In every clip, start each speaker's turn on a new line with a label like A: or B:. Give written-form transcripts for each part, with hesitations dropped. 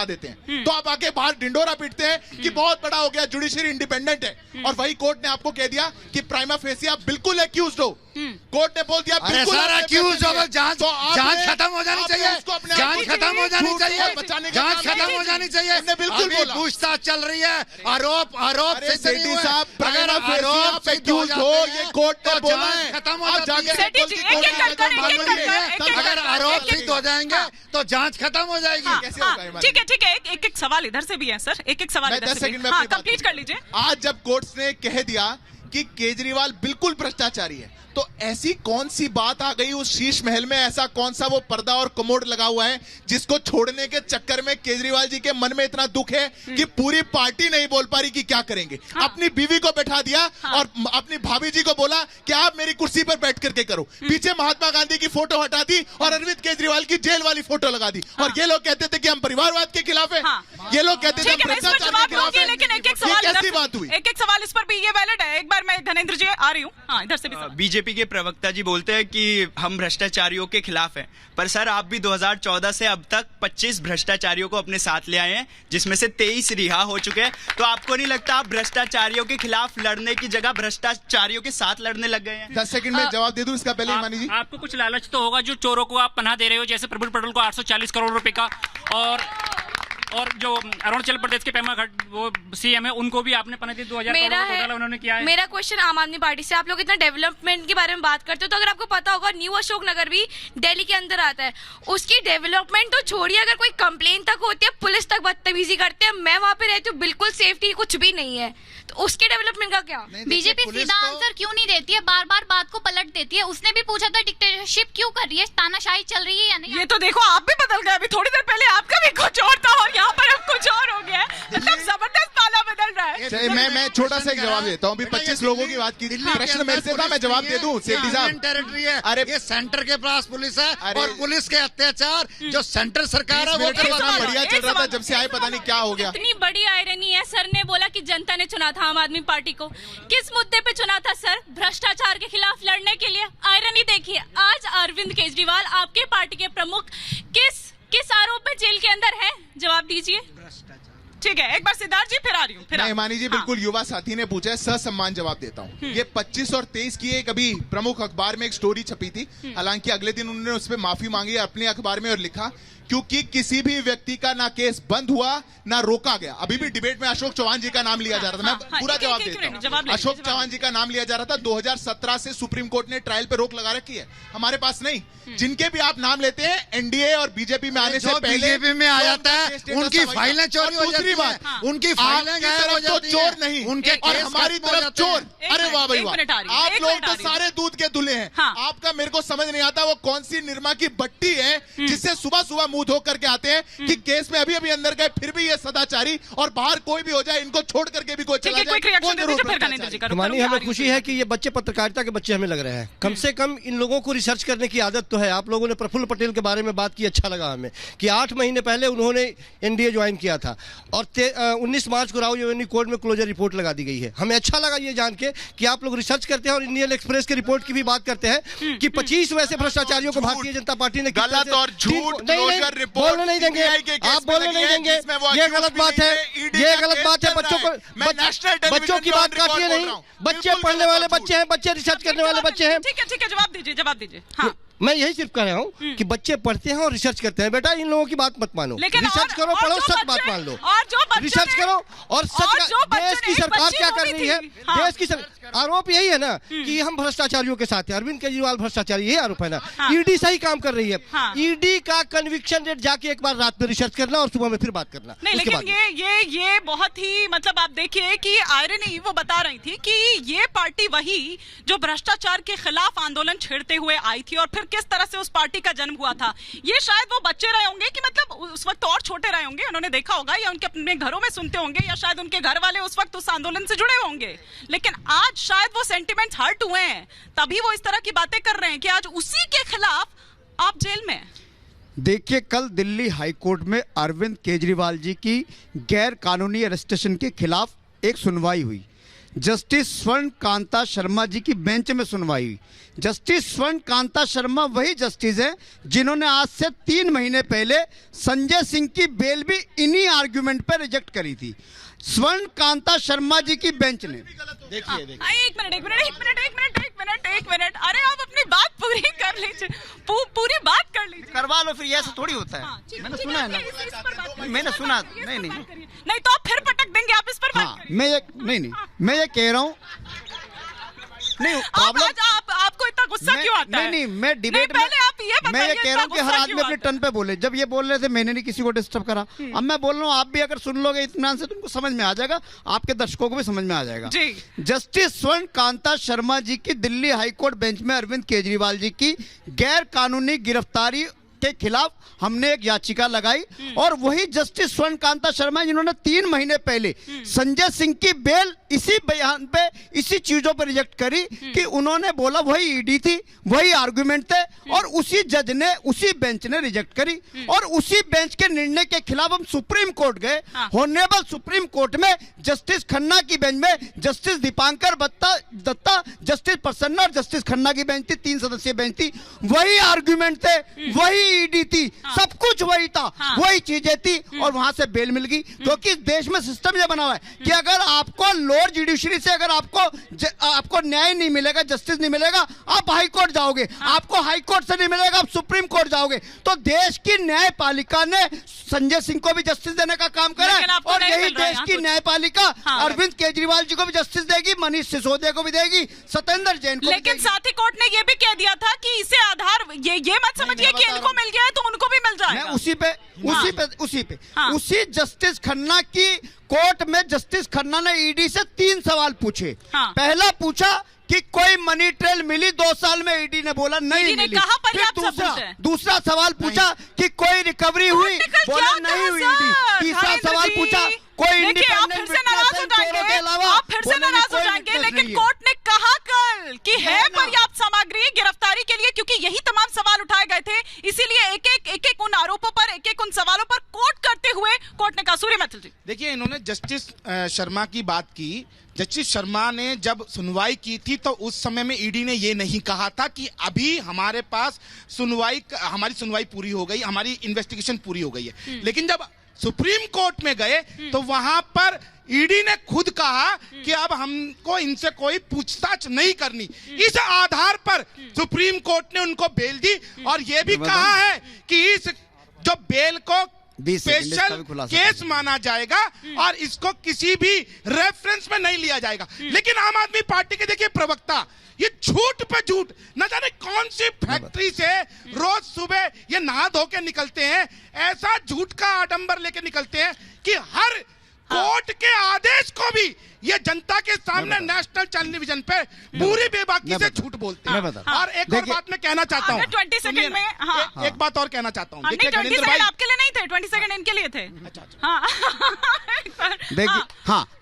A: बता देते हैं, तो आप आके बाहर डिंडोरा पीटते हैं कि बहुत बड़ा हो गया, जुडिशरी इंडिपेंडेंट है। और वही कोर्ट ने आपको कह दिया कि प्राइमा फेसी आप बिल्कुल एक्यूज्ड हो। कोर्ट ने बोल दिया बिल्कुल
B: एक्यूज हो, जांच खत्म हो जानी चाहिए, जांच खत्म हो जानी चाहिए, जांच खत्म हो जानी चाहिए।
A: बिल्कुल
B: पूछताछ चल रही है, आरोप
A: सेठी साहब, अगर आप एक्यूज हो, ये कोर्ट ने बोला है,
B: खत्म हो जाती है। अगर आरोप सिद्ध हो जाएंगे तो जांच खत्म हो जाएगी।
C: ठीक है, ठीक है, एक सवाल इधर से भी है सर, एक सवाल इधर से भी। हाँ, कंप्लीट कर लीजिए।
A: आज जब कोर्ट ने कह दिया कि केजरीवाल बिल्कुल भ्रष्टाचारी है, तो ऐसी कौन सी बात आ गई उस शीश महल में, ऐसा कौन सा वो पर्दा और कमोड लगा हुआ है जिसको छोड़ने के चक्कर में केजरीवाल जी के मन में इतना दुख है कि पूरी पार्टी नहीं बोल पा रही कि क्या करेंगे। हाँ। अपनी बीवी को बैठा दिया और अपनी भाभी जी को बोला कि आप मेरी कुर्सी पर बैठ करके करो, पीछे महात्मा गांधी की फोटो हटा दी और अरविंद केजरीवाल की जेल वाली फोटो लगा दी। और ये लोग कहते थे कि हम परिवारवाद के खिलाफ है, ये लोग कहते थे भ्रष्टाचार के खिलाफ है।
C: लेकिन एक
A: बात हुई,
C: एक सवाल इस पर भी ये वैलिड है। एक बार मैं धनेंद्र जी आ रही हूँ। हाँ, इधर से भी।
D: बीजेपी के प्रवक्ता जी बोलते हैं कि हम भ्रष्टाचारियों के खिलाफ हैं, पर सर आप भी 2014 से अब तक 25 भ्रष्टाचारियों को अपने साथ ले आए हैं, जिसमें से 23 रिहा हो चुके हैं। तो आपको नहीं लगता आप भ्रष्टाचारियों के खिलाफ लड़ने की जगह भ्ष्टाचारियों के साथ लड़ने लग गए हैं?
A: 10 सेकंड में जवाब दे दूं इसका पहले मानी जी।
E: आपको कुछ लालच तो होगा, जो चोरों को आप पनाह दे रहे हो, जैसे प्रफुल्ल पटेल को 840 करोड़ रुपए का, और जो अरुणाचल प्रदेश के पेमा घाट वो सीएम है, उनको भी आपने पनाह दी 2000 करोड़ घोटाला उन्होंने किया है।
F: मेरा क्वेश्चन आम आदमी पार्टी से, आप लोग इतना डेवलपमेंट के बारे में बात करते हो, तो अगर आपको पता होगा न्यू अशोक नगर भी दिल्ली के अंदर आता है, उसकी डेवलपमेंट तो छोड़िए, अगर कोई कंप्लेन तक होती है, पुलिस तक बदतमीजी करते हैं, मैं वहाँ पे रहती हूँ, बिल्कुल सेफ्टी कुछ भी नहीं है, तो उसके डेवलपमेंट का क्या?
G: बीजेपी सीधा आंसर क्यों नहीं देती है, बार बार बात को पलट देती है। उसने भी पूछा था डिक्टेटरशिप क्यों कर रही है, तानाशाही चल रही है या नहीं?
C: ये तो देखो आप भी बदल गए, अभी थोड़ी देर पहले आपका भी कुछ और था और यहाँ पर अब कुछ और हो गया, मतलब जबरदस्त ताला बदल रहा है।
A: मैं छोटा सा एक जवाब देता हूँ। अभी 25 लोगों की बात की थी, प्रश्न मेरे से था, मैं जवाब दे दूं सेठी साहब।
B: टेरिटरी है, अरे ये सेंटर के पास पुलिस है, और पुलिस के अत्याचार जो सेंटर सरकार है वो
A: बढ़िया चल रहा था, जब से आए पता नहीं क्या हो गया।
G: इतनी बड़ी आयरनी है, सर ने बोला कि जनता ने चुना था आम आदमी पार्टी को, किस मुद्दे पे चुना था सर? भ्रष्टाचार के खिलाफ लड़ने के लिए। आयरनी देखिए, आज अरविंद केजरीवाल आपके पार्टी के प्रमुख किस आरोप में जेल के अंदर है? जवाब दीजिए।
C: ठीक है, एक बार सिद्धार्थ जी फिर आ रही हूँ।
A: नहीं मानी जी, बिल्कुल युवा साथी ने पूछा है, ससम्मान जवाब देता हूँ। ये 25 और 23 की एक अभी प्रमुख अखबार में एक स्टोरी छपी थी, हालांकि अगले दिन उन्होंने उस पर माफी मांगी अपने अखबार में और लिखा क्योंकि किसी भी व्यक्ति का ना केस बंद हुआ ना रोका गया। अभी भी डिबेट में अशोक चौहान जी का नाम लिया जा रहा था, मैं पूरा जवाब देता हूँ। अशोक चौहान जी का नाम लिया जा रहा था, 2017 से सुप्रीम कोर्ट ने ट्रायल पे रोक लगा रखी है, हमारे पास नहीं। जिनके भी आप नाम लेते हैं एनडीए और बीजेपी में आने से पहले
B: बीजेपी में आ जाता है, उनकी फाइलें चोरी हो जाती है, उनकी फाइलें गायब हो जाती है,
A: चोर नहीं उनके और हमारी तरफ चोर। अरे वाह भाई वाह, आप लोग तो सारे दूध के धुले हैं। आपका मेरे को समझ नहीं आता वो कौन सी निरमा की बट्टी है जिससे सुबह सुबह मुंह धो करके आते हैं कि केस में अभी अंदर गए, फिर भी ये सदाचारी, और बाहर कोई भी हो जाए इनको छोड़ करके भी कोई चला जाए।
H: हमारी हमें खुशी है कि ये बच्चे पत्रकारिता के बच्चे हमें लग रहे हैं, कम से कम इन लोगों को रिसर्च करने की आदत तो है। आप लोगों ने प्रफुल्ल पटेल के बारे में बात की, अच्छा लगा हमें कि 8 महीने पहले उन्होंने एनडीए ज्वाइन किया था और 19 मार्च को राहुल जवेनी कोर्ट में क्लोजर रिपोर्ट लगा दी गई है। हमें अच्छा लगा ये जान के कि आप लोग रिसर्च करते हैं और इंडियन एक्सप्रेस की रिपोर्ट की भी बात करते हैं कि 25 वैसे भ्रष्टाचारियों को भारतीय जनता पार्टी ने
A: गलत और झूठ
H: बोलने नहीं देंगे, आप बोलने नहीं देंगे, ये गलत बात है, ये गलत बात है। बच्चों की बात काटिए नहीं, बच्चे पढ़ने वाले बच्चे हैं, बच्चे रिसर्च करने वाले बच्चे हैं।
C: ठीक है, जवाब दीजिए। हाँ,
H: मैं यही सिर्फ कह रहा हूँ कि बच्चे पढ़ते हैं और रिसर्च करते हैं। बेटा इन लोगों की बात मत मानो, रिसर्च करो, पढ़ो, सच बात मान लो, रिसर्च करो और सच। देश की सरकार क्या कर रही है, देश की आरोप यही है ना कि हम भ्रष्टाचारियों के साथ हैं, अरविंद केजरीवाल भ्रष्टाचारी, यही आरोप है ना। ईडी सही काम कर रही है, ईडी का कन्विक्शन रेट जाके एक बार रात में रिसर्च करना और सुबह में फिर बात करना।
C: नहीं, लेकिन ये बहुत ही, मतलब आप देखिए कि आयरनी वो बता रही थी कि ये पार्टी वही जो भ्रष्टाचार के खिलाफ आंदोलन छेड़ते हुए आई थी और फिर किस तरह से उस पार्टी का जन्म हुआ था। ये शायद वो बच्चे रहे होंगे कि मतलब उस वक्त और छोटे रहे होंगे, उन्होंने देखा होगा या उनके अपने घरों में सुनते होंगे या शायद उनके घर वाले उस वक्त उस आंदोलन से जुड़े होंगे, लेकिन आज शायद वो सेंटिमेंट्स हर्ट हुए हैं, तभी वो इस तरह की बातें कर रहे हैं कि आज उसी के खिलाफ आप जेल में।
I: देखिए, कल दिल्ली हाई कोर्ट में अरविंद केजरीवाल जी की गैर कानूनी अरेस्टेशन के खिलाफ एक सुनवाई हुई, जस्टिस स्वर्ण कांता शर्मा जी की बेंच में सुनवाई हुई। जस्टिस स्वर्ण कांता शर्मा वही जस्टिस हैं जिन्होंने आज से 3 महीने पहले संजय सिंह की बेल भी इन्हीं आर्ग्यूमेंट पर रिजेक्ट करी थी। स्वर्ण कांता शर्मा जी की बेंच ने देखिए
C: एक मिनट, अरे आप अपनी बात पूरी कर लीजिए, पूरी बात कर लीजिए।
J: करवा लो फिर, ऐसा थोड़ी होता है। मैंने सुना है ना, मैंने सुना।
C: नहीं तो आप फिर पटक देंगे, आप इस पर बात करिए।
I: मैं ये कह रहा हूँ नहीं
C: आपको इतना गुस्सा क्यों आता है?
I: नहीं, मैं डिबेट
C: पहले आप ये बताइए,
I: मैं ये कह रहा हूँ कि हर आदमी अपने टर्न पे बोले। जब ये बोल रहे थे मैंने नहीं किसी को डिस्टर्ब करा। अब मैं बोल रहा हूँ, आप भी अगर सुन लोगे इत्मीनान से तुमको समझ में आ जाएगा, आपके दर्शकों को भी समझ में आ जाएगा। जस्टिस स्वर्ण कांता शर्मा जी की दिल्ली हाईकोर्ट बेंच में अरविंद केजरीवाल जी की गैर कानूनी गिरफ्तारी के खिलाफ हमने एक याचिका लगाई, और वही जस्टिस स्वर्ण कांता शर्मा जिन्होंने 3 महीने पहले संजय सिंह की बेल इसी बयान पे, इसी चीजों पर रिजेक्ट करी कि उन्होंने बोला वही ईडी थी, वही आर्गुमेंट थे, और उसी जज ने, उसी बेंच ने रिजेक्ट करी। और उसी बेंच के निर्णय के खिलाफ हम सुप्रीम कोर्ट गए। ऑनरेबल सुप्रीम कोर्ट में जस्टिस खन्ना की बेंच में जस्टिस दीपांकर दत्ता, जस्टिस प्रसन्ना और जस्टिस खन्ना की बेंच थी, 3 सदस्यीय बेंच थी। वही आर्गुमेंट थे, वही ईडी थी, सब कुछ वही था, वही चीजें थी, और वहां से बेल मिल गई। क्योंकि देश में सिस्टम ये बना हुआ है कि अगर आपको लोअर जुडिशरी से अगर आपको न्याय नहीं मिलेगा, जस्टिस नहीं मिलेगा, आप हाई कोर्ट जाओगे। आपको हाई कोर्ट से नहीं मिलेगा, आप सुप्रीम कोर्ट जाओगे। तो देश की न्यायपालिका ने संजय सिंह को भी जस्टिस देने का काम करा, और यही देश की न्यायपालिका अरविंद केजरीवाल जी को भी जस्टिस देगी, मनीष सिसोदिया को भी देगी, सत्येंद्र जैन को।
C: लेकिन साथ ही कोर्ट ने यह भी कह दिया था कि इसे आधार ये मत समझिए कि इनको मिल गया है तो उनको भी मिल जाएगा।
I: उसी जस्टिस खन्ना की कोर्ट में जस्टिस खन्ना ने ईडी से 3 सवाल पूछे। पहला पूछा कि कोई मनी ट्रेल मिली 2 साल में, ईडी ने बोला नहीं मिली। फिर दूसरा सवाल पूछा कि कोई रिकवरी हुई, बोला नहीं हुई ईडी। तीसरा सवाल पूछा कोई इंडिपेंडेंट
C: लेकिन कोर्ट ने कहा कल कि है पर्याप्त सामग्री गिरफ्तारी के लिए, क्योंकि यही तमाम सवाल उठाए गए थे। इसीलिए एक उन आरोपों पर, एक उन सवालों पर कोर्ट करते हुए कोर्ट ने कहा। सूर्य मैथिल जी
K: देखिए, इन्होंने जस्टिस शर्मा की बात की। जस्टिस शर्मा ने जब सुनवाई की थी तो उस समय में ईडी ने ये नहीं कहा था कि अभी हमारे पास हमारी सुनवाई पूरी हो गई, हमारी इन्वेस्टिगेशन पूरी हो गई है। लेकिन जब सुप्रीम कोर्ट में गए तो वहां पर ईडी ने खुद कहा कि अब हमको इनसे कोई पूछताछ नहीं करनी। इस आधार पर सुप्रीम कोर्ट ने उनको बेल दी, और यह भी कहा है कि इस जो बेल को स्पेशल केस माना जाएगा और इसको किसी भी रेफरेंस में नहीं लिया जाएगा। लेकिन आम आदमी पार्टी के देखिए प्रवक्ता, ये झूठ पे झूठ, न जाने कौन सी फैक्ट्री से रोज सुबह ये नहा धो के निकलते हैं, ऐसा झूठ का आडंबर लेके निकलते हैं कि हर कोर्ट के आदेश को भी ये जनता के सामने नेशनल टेलीविजन पे पूरी बेबाकी से झूठ बोलते हैं। और एक और बात मैं कहना चाहता हूँ,
C: 20 सेकंड में
K: एक बात और कहना चाहता हूँ।
C: देखिए, 20 सेकंड आपके लिए नहीं थे, 20 सेकंड इनके लिए थे।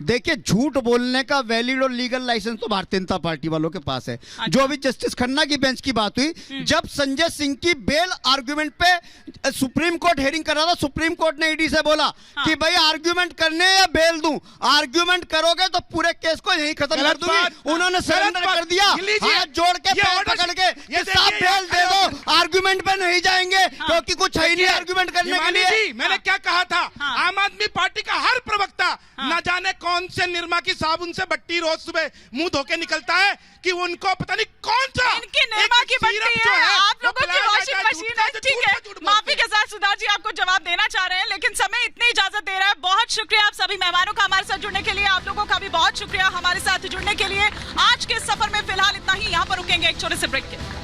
I: देखिए, झूठ बोलने का वैलिड और लीगल लाइसेंस तो भारतीय जनता पार्टी वालों के पास है। जो अभी जस्टिस खन्ना की बेंच की बात हुई, जब संजय सिंह की बेल आर्ग्यूमेंट पे सुप्रीम कोर्ट हेयरिंग कर रहा था, सुप्रीम कोर्ट ने ईडी से बोला कि भाई आर्ग्यूमेंट करने या बेल दूं, आर्ग्यूमेंट करोगे तो पूरे केस को यहीं खत्म कर दूंगी। उन्होंने सरेंडर कर दिया, हाथ जोड़ के पैर पकड़ के साफ बेल दे दो, आर्ग्यूमेंट पे नहीं जाएंगे क्योंकि कुछ है नहीं आर्ग्यूमेंट करने के लिए।
K: मैंने क्या कहा था, आम आदमी पार्टी का हर प्रवक्ता न जाने कौन से निरमा की साबुन से बट्टी रोज सुबह मुंह धोके निकलता है कि उनको पता नहीं कौन सा
C: इनकी निरमा की बट्टी है, आप लोगों की वॉशिंग मशीन है। ठीक है, माफी के साथ सुधा जी आपको जवाब देना चाह रहे हैं, लेकिन समय इतनी इजाजत दे रहा है। बहुत शुक्रिया आप सभी मेहमानों का हमारे साथ जुड़ने के लिए, आप लोगों का भी बहुत शुक्रिया हमारे साथ जुड़ने के लिए। आज के सफर में फिलहाल इतना ही, यहाँ पर रुकेंगे एक छोटे से ब्रेक के।